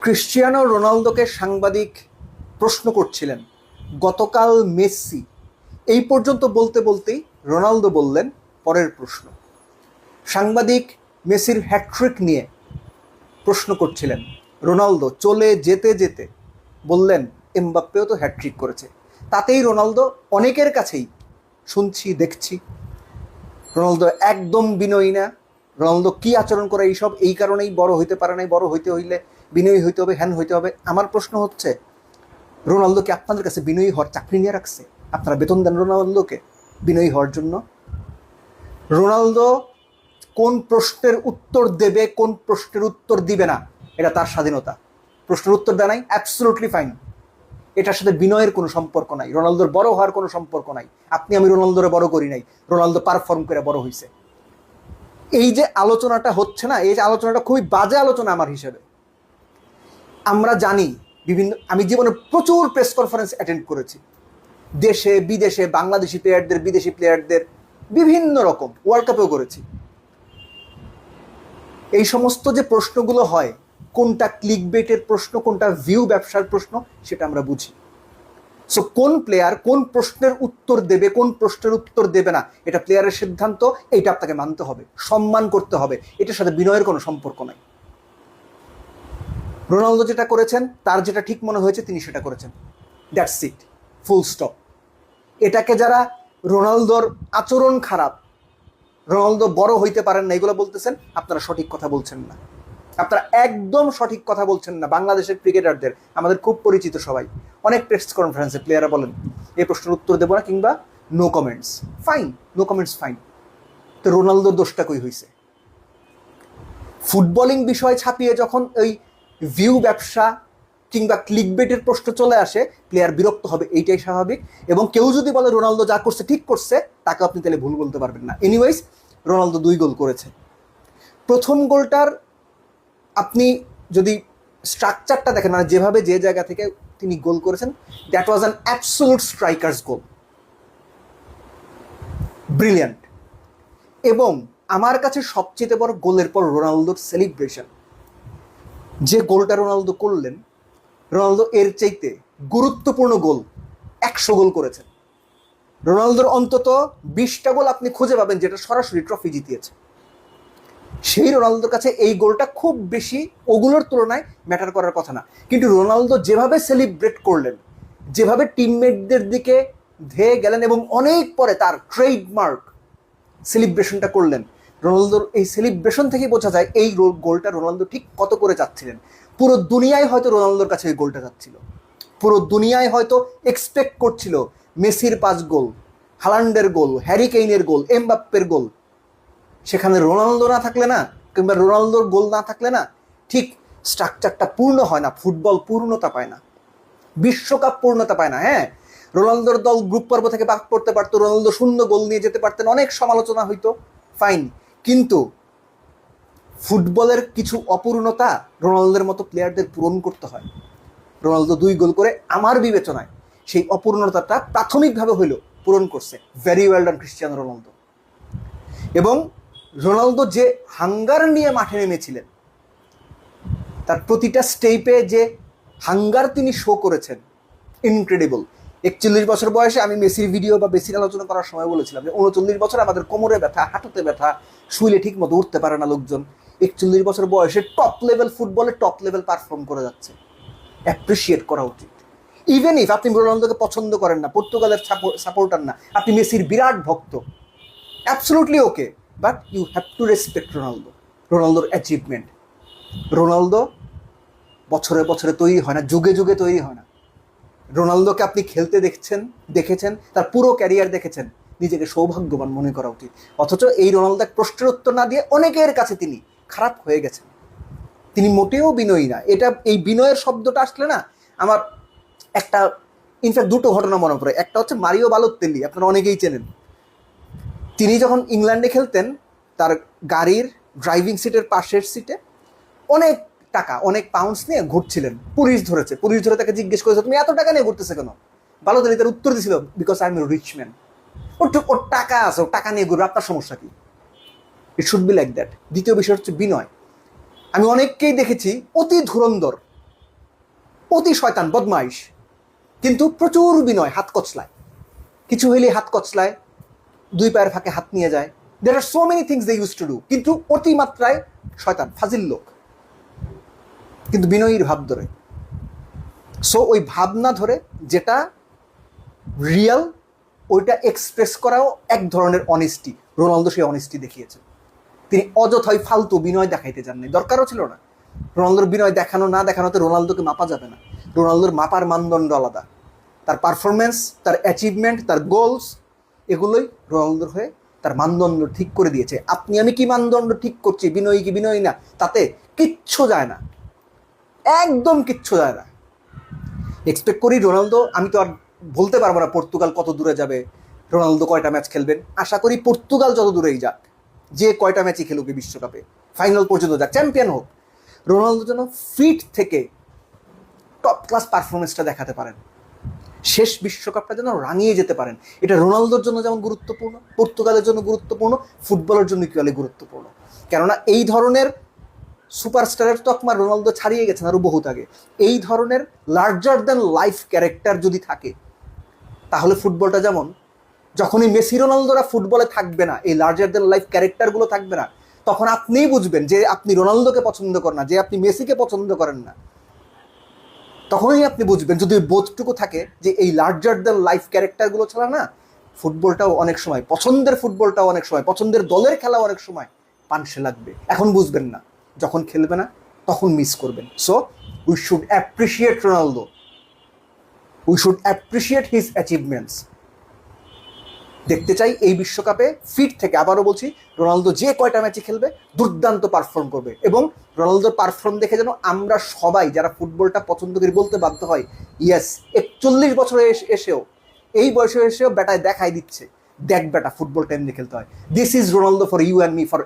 Cristiano রোনালদোকে সাংবাদিক প্রশ্ন করছিলেন গতকাল মেসি, এই পর্যন্ত বলতে বলতেই রোনালদো বললেন পরের প্রশ্ন। সাংবাদিক মেসির হ্যাটট্রিক নিয়ে প্রশ্ন করছিলেন, রোনালদো চলে যেতে যেতে বললেন এমবাপ্পেও তো হ্যাটট্রিক করেছে। তাতেই রোনালদো অনেকের কাছেই শুনছি দেখছি রোনালদো একদম বিনয়ী না, রোনালদো কী আচরণ করে এইসব, এই কারণেই বড় হইতে পারে নাই, বড় হইতে হইলে বিনয়ী হইতে হবে, হ্যান হইতে হবে। আমার প্রশ্ন হচ্ছে, রোনালদো কি আপনাদের কাছে বিনয়ী হওয়ার চাকরি নিয়ে রাখছে? আপনারা বেতন দেন রোনালদোকে বিনয়ী হওয়ার জন্য? রোনালদো কোন প্রশ্নের উত্তর দেবে, কোন প্রশ্নের উত্তর দিবে না, এটা তার স্বাধীনতা। প্রশ্নের উত্তর দেয় নাই, অ্যাবসলুটলি ফাইন। এটার সাথে বিনয়ের কোনো সম্পর্ক নাই, রোনালদোর বড় হওয়ার কোনো সম্পর্ক নাই। আপনি আমি রোনালদোরে বড় করি নাই, রোনালদো পারফর্ম করে বড় হয়েছে। এই যে আলোচনাটা হচ্ছে না, এই যে আলোচনাটা খুবই বাজে আলোচনা আমার হিসেবে। আমরা জানি আমি জীবনে প্রচুর প্রেস কনফারেন্স অ্যাটেন্ড করেছি, দেশে বিদেশে, বাংলাদেশি প্লেয়ারদের, বিদেশি প্লেয়ারদের, বিভিন্ন রকম, ওয়ার্ল্ড কাপেও করেছি। এই সমস্ত যে প্রশ্নগুলো হয়, কোনটা ক্লিকবেটের প্রশ্ন, কোনটা ভিউ ব্যবসার প্রশ্ন, সেটা আমরা বুঝি। সো কোন প্লেয়ার কোন প্রশ্নের উত্তর দেবে, কোন প্রশ্নের উত্তর দেবে না, এটা প্লেয়ারের সিদ্ধান্ত, এইটা আপনাকে মানতে হবে, সম্মান করতে হবে। এটার সাথে বিনয়ের কোনো সম্পর্ক নাই। রোনালদো যেটা করেছেন, তার যেটা ঠিক মনে হয়েছে তিনি সেটা করেছেন, দ্যাটস ইট, ফুল স্টপ। এটাকে যারা রোনালদোর আচরণ খারাপ, রোনালদো বড় হইতে পারেন না, এগুলো বলতেছেন, আপনারা সঠিক কথা বলছেন না। আপনারা একদম সঠিক কথা বলছেন না। বাংলাদেশের ক্রিকেটারদের আমাদের খুব পরিচিত সবাই, অনেক প্রেস কনফারেন্সে প্লেয়াররা বলেন এই প্রশ্নের উত্তর দেবো না, কিংবা no comments. Fine, no comments fine. তো রোনালদোর দোষটা কই হয়েছে? ফুটবলিং বিষয় ছাপিয়ে যখন ওই ভিউ ব্যবসা কিংবা ক্লিকবেটের প্রশ্ন চলে আসে, প্লেয়ার বিরক্ত হবে, এইটাই স্বাভাবিক। এবং কেউ যদি বলে রোনালদো যা করছে ঠিক করছে, তাকে আপনি তাহলে ভুল বলতে পারবেন না। এনিওয়েজ, রোনালদো 2 গোল করেছে। প্রথম গোলটার আপনি যদি স্ট্রাকচারটা দেখেন, মানে যেভাবে যে জায়গা থেকে তিনি গোল করেছেন, that was an absolute striker's goal, brilliant. এবং আমার কাছে সবচেয়ে বড় গোলের পর রোনালদোর সেলিব্রেশন, যে গোলটা রোনালদো করলেন, রোনালদো এর চাইতে গুরুত্বপূর্ণ গোল 100 গোল করেছেন। রোনালদোর অন্তত 20টা গোল আপনি খুঁজে পাবেন যেটা সরাসরি ট্রফি জিতিয়েছে। সেই রোনালদোর কাছে এই গোলটা খুব বেশি ওগুলোর তুলনায় ম্যাটার করার কথা না। কিন্তু রোনালদো যেভাবে সেলিব্রেট করলেন, যেভাবে টিমমেটদের দিকে ধেয়ে গেলেন, এবং অনেক পরে তার ট্রেডমার্ক সেলিব্রেশনটা করলেন, রোনালদোর এই সেলিব্রেশন থেকে বোঝা যায় এই গোলটা রোনালদো ঠিক কত করে চাচ্ছিলেন। পুরো দুনিয়ায় হয়তো রোনালদোর কাছে এই গোলটা চাচ্ছিল, পুরো দুনিয়ায় হয়তো এক্সপেক্ট করছিল মেসির 5 গোল, হালান্ডের গোল, হ্যারি কেইনের গোল, এমবাপ্পের গোল। সেখানে রোনালদো না থাকলে না, কিংবা রোনালদোর গোল না থাকলে না, ঠিক স্ট্রাকচারটা পূর্ণ হয় না, ফুটবল পূর্ণতা পায় না, বিশ্বকাপ পূর্ণতা পায় না। হ্যাঁ, রোনালদোর দল গ্রুপ পর্ব থেকে বাদ পড়তে পারতো, রোনালদো 0 গোল নিয়ে যেতে পারতেন, অনেক সমালোচনা হইতো, ফাইন। কিন্তু ফুটবলের কিছু অপূর্ণতা রোনালদোর মতো প্লেয়ারদের পূরণ করতে হয়। রোনালদো 2 গোল করে আমার বিবেচনায় সেই অপূর্ণতাটা প্রাথমিকভাবে হইল পূরণ করছে। Very well done Cristiano Ronaldo. এবং রোনালদো যে হাঙ্গার নিয়ে মাঠে নেমেছিলেন, তার প্রতিটা স্টেপে যে হাঙ্গার তিনি শো করেছেন, ইনক্রেডিবল। 41 বছর বয়সে আমি মেসির ভিডিও বা মেসির আলোচনা করার সময় বলেছিলাম যে 39 বছর আমাদের কোমরে ব্যথা, হাঁটুতে ব্যথা, শুইলে ঠিক মতো উঠতে পারে না লোকজন। 41 বছর বয়সে টপ লেভেল ফুটবলে টপ লেভেল পারফর্ম করে যাচ্ছে, অ্যাপ্রিসিয়েট করা উচিত। ইভেন ইফ আপনি রোনালদোকে পছন্দ করেন না, পর্তুগালের সাপোর্টার না, আপনি মেসির বিরাট ভক্ত, absolutely okay, but you have to respect Ronaldo, রোনালদোর অ্যাচিভমেন্ট। রোনালদো বছরে বছরে তৈরি হয় না, যুগে যুগে তৈরি হয় না। রোনালদোকে আপনি খেলতে দেখেছেন, তার পুরো ক্যারিয়ার দেখেছেন, নিজেকে সৌভাগ্যবান মনে করা উচিত। অথচ এই রোনালদো প্রশ্নের উত্তর না দিয়ে অনেকের কাছে তিনি খারাপ হয়ে গেছেন। তিনি মোটেও বিনয়ী না। এই বিনয়ের শব্দটা আসলে না, আমার একটা ইনফ্যাক্ট 2টো ঘটনা মনে পড়ে। একটা হচ্ছে মারিও বালোতেল্লি, আপনারা অনেকেই চেনেন। তিনি যখন ইংল্যান্ডে খেলতেন, তার গাড়ির ড্রাইভিং সিটের পাশের সিটে অনেক টাকা, অনেক পাউন্ডস নিয়ে ঘুরছিলেন। পুলিশ ধরেছে, পুলিশ ধরে তাকে জিজ্ঞেস করেছে তুমি এত টাকা নিয়ে ঘুরতেছে কেন? বালোতেল্লি তার উত্তর দিয়েছিল, because I am a rich man. ওর টাকা আছে, টাকা নিয়ে ঘুরবে, আপনার সমস্যা কি? It should be like that. দ্বিতীয় বিষয় হচ্ছে বিনয়। আমি অনেককেই দেখেছি অতি ধুরন্ধর, অতি শয়তান বদমাইশ, কিন্তু প্রচুর বিনয়, হাত কচলায়, কিছু হইলে হাত কচলায়, দুই পায়ের ফাঁকে হাত নিয়ে যায়। There are so many things they use to do, কিন্তু অতিমাত্রায় শয়তান, ফাজিল লোক, কিন্তু বিনয়ীর ভাব ধরে। সো ওই ভাবনা ধরে যেটা রিয়াল ওইটা এক্সপ্রেস করাও এক ধরনের অনেস্টি। রোনালদো সেই অনেস্টি দেখিয়েছেন। তিনি অযথাই ফালতু বিনয় দেখাইতে যাননি, দরকারও ছিল না। রোনালদোর বিনয় দেখানো না দেখানোতে রোনালদোকে মাপা যাবে না। রোনালদোর মাপার মানদণ্ড আলাদা। তার পারফরমেন্স, তার অ্যাচিভমেন্ট, তার গোলস, এগুলোই রোনালদোর হয়ে তার মানদণ্ড ঠিক করে দিয়েছে। আপনি আমি কি মানদণ্ড ঠিক করছি, বিনয়ী কি বিনয়ী না, তাতে কিচ্ছু যায় না, একদম কিচ্ছু যায় না। এক্সপেক্ট করি রোনালদো, আমি তো আর বলতে পারবো না পর্তুগাল কত দূরে যাবে, রোনালদো কয়টা ম্যাচ খেলবেন। আশা করি পর্তুগাল যত দূরেই যাক, যে কয়টা ম্যাচই খেলুক এই বিশ্বকাপে, ফাইনাল পর্যন্ত যাক, চ্যাম্পিয়ন হোক, রোনালদো যেন ফিট থেকে টপ ক্লাস পারফরমেন্সটা দেখাতে পারেন, শেষ বিশ্বকাপটা যেন রাঙিয়ে যেতে পারেন। এটা রোনালদোর জন্য যেমন গুরুত্বপূর্ণ, পর্তুগালের জন্য গুরুত্বপূর্ণ, ফুটবলের জন্য ইকুয়ালি গুরুত্বপূর্ণ। কেননা এই ধরনের সুপারস্টারের তকমা রোনালদো ছাড়িয়ে গেছেন আরও বহুত আগে। এই ধরনের লার্জার দ্যান লাইফ ক্যারেক্টার যদি থাকে, তাহলে ফুটবলটা যেমন, যখনই মেসি রোনালদোরা ফুটবলে থাকবে না, এই লার্জার দ্যান লাইফ ক্যারেক্টারগুলো থাকবে না, তখন আপনিই বুঝবেন যে আপনি রোনালদোকে পছন্দ করেন না, যে আপনি মেসিকে পছন্দ করেন না। তখনই আপনি বুঝবেন, যদি বোধটুকু থাকে যে এই লার্জার দ্যান লাইফ ক্যারেক্টারগুলো ছাড়া না ফুটবলটাও অনেক সময়, পছন্দের ফুটবলটাও অনেক সময়, পছন্দের দলের খেলা অনেক সময় পানসে লাগবে। এখন বুঝবেন না, যখন খেলবে না তখন মিস করবেন। So we should appreciate Ronaldo, we should appreciate his achievements. দেখতে চাই এই বিশ্বকাপে ফিট থেকে, আবারও বলছি, রোনালদো যে কয়টা ম্যাচে খেলবে দুর্দান্ত পারফর্ম করবে, এবং রোনালদোর পারফর্ম দেখে যেন আমরা সবাই যারা ফুটবলটা পছন্দ করি বলতে বাধ্য হয়, ইয়েস, 41 বছরে এসেও, এই বয়সে এসেও বেটায় দেখাই দিচ্ছে, দেখ বেটা ফুটবলটা এমনি খেলতে হয়। This is Ronaldo for you and me, for